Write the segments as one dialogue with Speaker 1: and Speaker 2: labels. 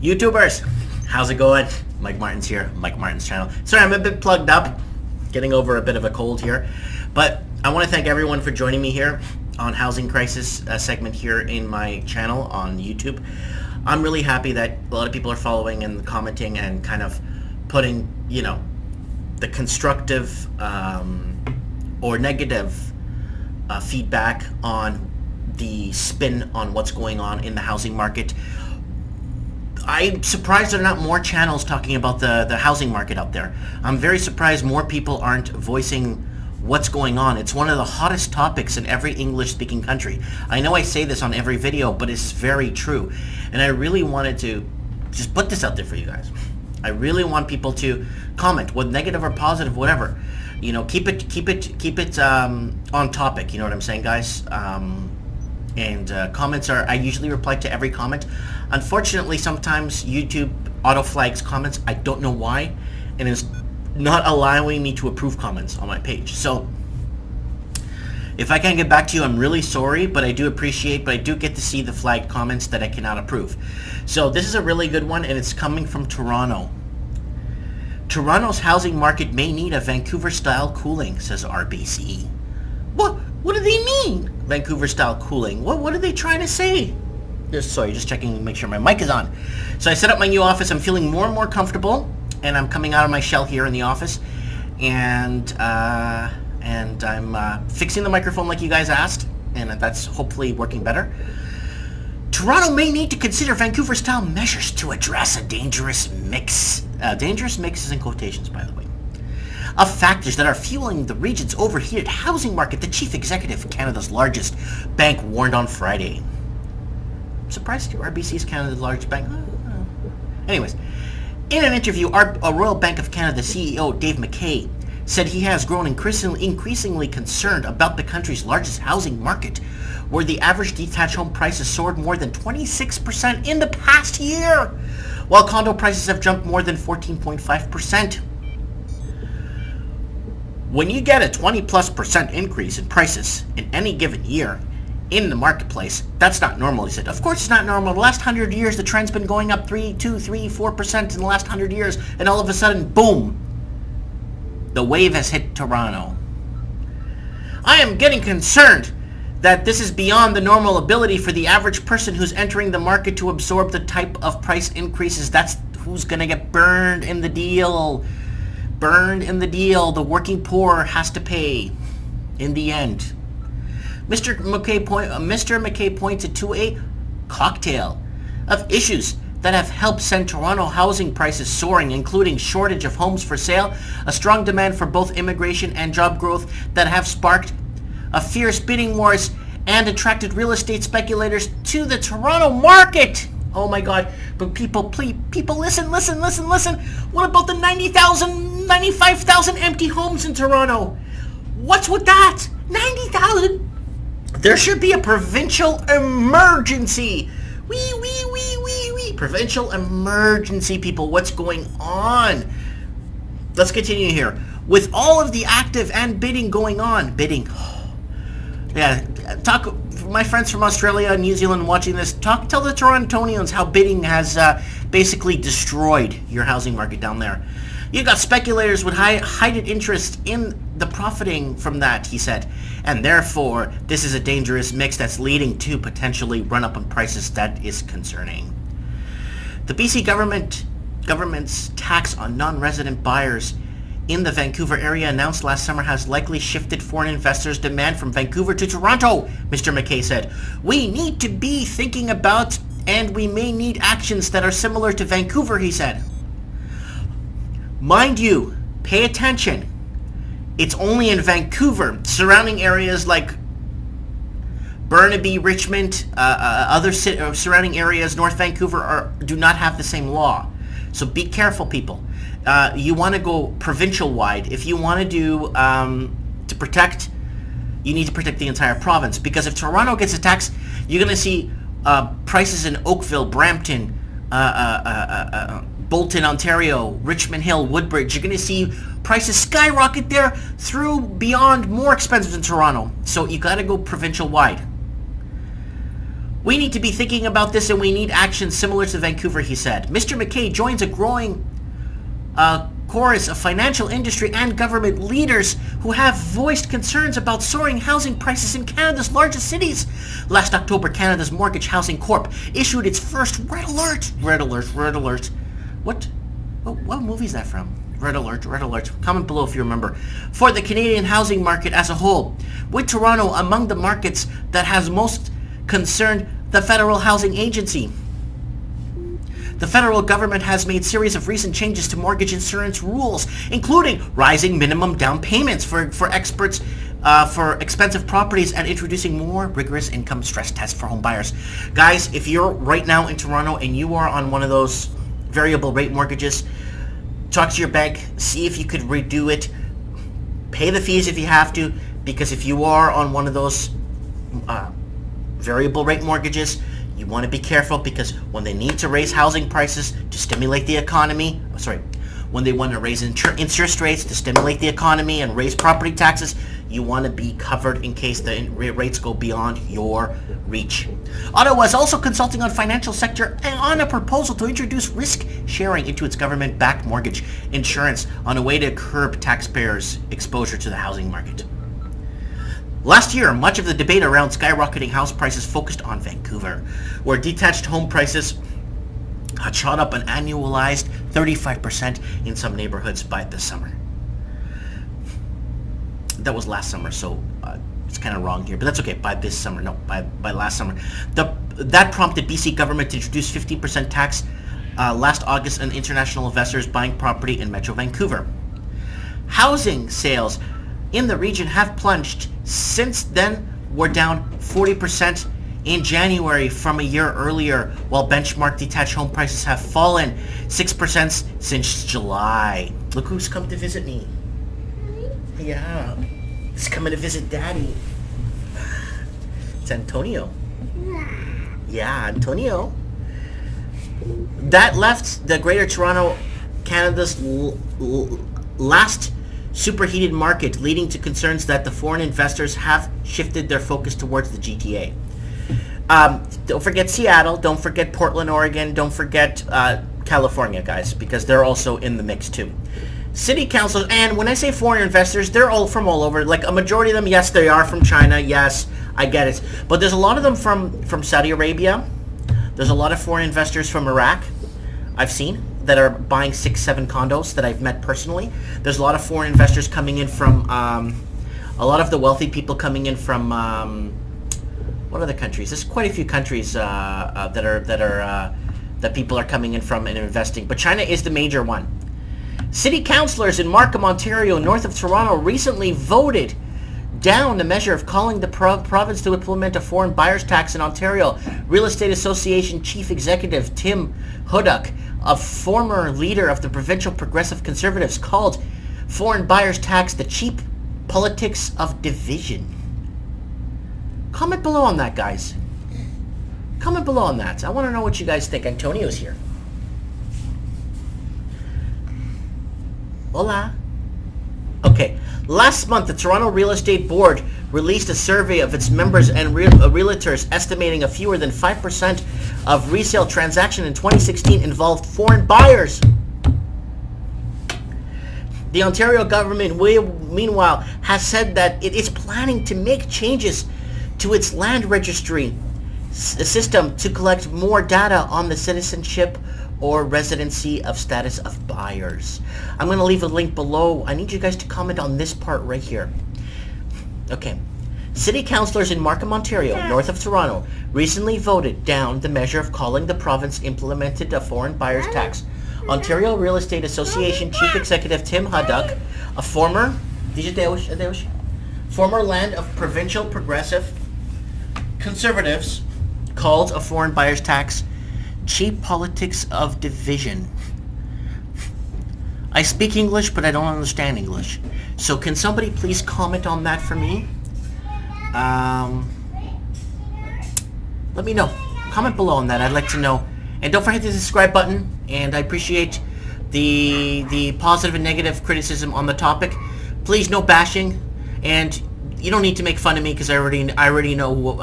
Speaker 1: YouTubers, how's it going? Mike Martin's here, Mike Martin's channel. Sorry, I'm a bit plugged up, getting over a bit of a cold here, but I want to thank everyone for joining me here on Housing Crisis segment here in my channel on YouTube. I'm really happy that a lot of people are following and commenting and kind of putting, you know, the constructive or negative feedback on the spin on what's going on in the housing market. I'm surprised there are not more channels talking about the housing market out there. I'm very surprised more people aren't voicing what's going on. It's one of the hottest topics in every English-speaking country. I know I say this on every video, but it's very true. And I really wanted to just put this out there for you guys. I really want people to comment, whether negative or positive, whatever. You know, keep it on topic. You know what I'm saying, guys? Comments are, I usually reply to every comment. Unfortunately, sometimes YouTube auto flags comments. I don't know why, and it's not allowing me to approve comments on my page. So if I can't get back to you, I'm really sorry, but I do appreciate, but I do get to see the flagged comments that I cannot approve. So this is a really good one, and it's coming from Toronto. Toronto's housing market may need a Vancouver-style cooling, says RBC. What do they mean? Vancouver-style cooling. What are they trying to say? Sorry, just checking to make sure my mic is on. So I set up my new office. I'm feeling more and more comfortable, and I'm coming out of my shell here in the office, and I'm fixing the microphone like you guys asked, and that's hopefully working better. Toronto may need to consider Vancouver-style measures to address a dangerous mix. Dangerous mix is in quotations, by the way, of factors that are fueling the region's overheated housing market, the chief executive of Canada's largest bank warned on Friday. I'm surprised RBC is Canada's largest bank. Anyways, in an interview, a Royal Bank of Canada CEO Dave McKay said he has grown increasingly concerned about the country's largest housing market, where the average detached home prices soared more than 26% in the past year, while condo prices have jumped more than 14.5%. When you get a 20+% increase in prices in any given year in the marketplace, that's not normal, he said. Of course it's not normal. The last 100 years, the trend's been going up 3, 2, 3, 4% in the last 100 years, and all of a sudden, boom, the wave has hit Toronto. I am getting concerned that this is beyond the normal ability for the average person who's entering the market to absorb the type of price increases. That's who's going to get burned in the deal. Burned in the deal. The working poor has to pay in the end. Mr. McKay pointed to a cocktail of issues that have helped send Toronto housing prices soaring, including shortage of homes for sale, a strong demand for both immigration and job growth that have sparked a fierce bidding wars and attracted real estate speculators to the Toronto market. Oh my God, but people, please, people, listen. What about the 95,000 empty homes in Toronto? What's with that? 90,000? There should be a provincial emergency. Wee. Provincial emergency, people. What's going on? Let's continue here. With all of the active and bidding going on, yeah, talk, my friends from Australia and New Zealand watching this, tell the Torontonians how bidding has basically destroyed your housing market down there. You've got speculators with heightened interest in the profiting from that, he said, and therefore this is a dangerous mix that's leading to potentially run up on prices that is concerning. The BC government's tax on non-resident buyers in the Vancouver area announced last summer has likely shifted foreign investors' demand from Vancouver to Toronto, Mr. McKay said. We need to be thinking about, and we may need actions that are similar to Vancouver, he said. Mind you, pay attention. It's only in Vancouver. Surrounding areas like Burnaby, Richmond, other surrounding areas, North Vancouver, do not have the same law. So be careful, people. You want to go provincial-wide. If you want to do, to protect, you need to protect the entire province. Because if Toronto gets a tax, you're going to see prices in Oakville, Brampton, Bolton, Ontario, Richmond Hill, Woodbridge. You're going to see prices skyrocket there through beyond more expensive than Toronto. So you got to go provincial-wide. We need to be thinking about this, and we need action similar to Vancouver, he said. Mr. McKay joins a growing chorus of financial industry and government leaders who have voiced concerns about soaring housing prices in Canada's largest cities. Last October, Canada's Mortgage Housing Corp issued its first red alert. Red alert. What movie is that from? Red alert. Comment below if you remember. For the Canadian housing market as a whole, with Toronto among the markets that has most concerned the Federal Housing Agency. The federal government has made a series of recent changes to mortgage insurance rules, including rising minimum down payments for experts for expensive properties and introducing more rigorous income stress tests for home buyers. Guys, if you're right now in Toronto and you are on one of those variable rate mortgages, talk to your bank, see if you could redo it, pay the fees if you have to, because if you are on one of those variable rate mortgages, you want to be careful, because when they need to raise housing prices to stimulate the economy, when they want to raise interest rates to stimulate the economy and raise property taxes, you want to be covered in case the rates go beyond your reach. Ottawa is also consulting on financial sector and on a proposal to introduce risk sharing into its government-backed mortgage insurance on a way to curb taxpayers' exposure to the housing market. Last year, much of the debate around skyrocketing house prices focused on Vancouver, where detached home prices had shot up an annualized 35% in some neighborhoods by this summer. That was last summer, so it's kind of wrong here, but that's okay. By this summer, no, by last summer. That prompted BC government to introduce 15% tax last August on international investors buying property in Metro Vancouver. Housing sales in the region have plunged since then. We're down 40% in January from a year earlier, while benchmark detached home prices have fallen 6% since July. Look who's come to visit me. Yeah, he's coming to visit Daddy. It's Antonio. Yeah, Antonio. That left the Greater Toronto, Canada's last superheated market, leading to concerns that the foreign investors have shifted their focus towards the GTA. Don't forget Seattle, don't forget Portland, Oregon, don't forget California, guys, because they're also in the mix too. City councils, and when I say foreign investors, they're all from all over. Like a majority of them, yes, they are from China, yes, I get it. But there's a lot of them from Saudi Arabia. There's a lot of foreign investors from Iraq, I've seen, that are buying 6-7 condos that I've met personally. There's a lot of foreign investors coming in from, a lot of the wealthy people coming in from, what other countries? There's quite a few countries that people are coming in from and investing, but China is the major one. City councillors in Markham, Ontario, north of Toronto, recently voted down the measure of calling the province to implement a foreign buyer's tax in Ontario. Real Estate Association Chief Executive Tim Huddock, a former leader of the Provincial Progressive Conservatives, called foreign buyer's tax the cheap politics of division. Comment below on that, guys. Comment below on that. I want to know what you guys think. Antonio's here. Hola. Okay. Last month, the Toronto Real Estate Board released a survey of its members and realtors, estimating a fewer than 5% of resale transactions in 2016 involved foreign buyers. The Ontario government, meanwhile, has said that it is planning to make changes to its land registry system to collect more data on the citizenship or residency of status of buyers. I'm going to leave a link below. I need you guys to comment on this part right here. Okay. City councillors in Markham, Ontario, north of Toronto, recently voted down the measure of calling the province implemented a foreign buyer's tax. Ontario Real Estate Association Chief Executive Tim Huddock, a former land of Provincial Progressive Conservatives, called a foreign buyer's tax cheap politics of division. I speak English, but I don't understand English. So can somebody please comment on that for me? Let me know. Comment below on that. I'd like to know. And don't forget the subscribe button. And I appreciate the positive and negative criticism on the topic. Please, no bashing. And you don't need to make fun of me because I already know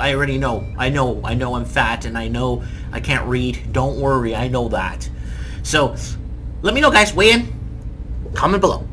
Speaker 1: I'm fat, and I know I can't read. Don't worry, I know that. So let me know, guys. Weigh in, comment below.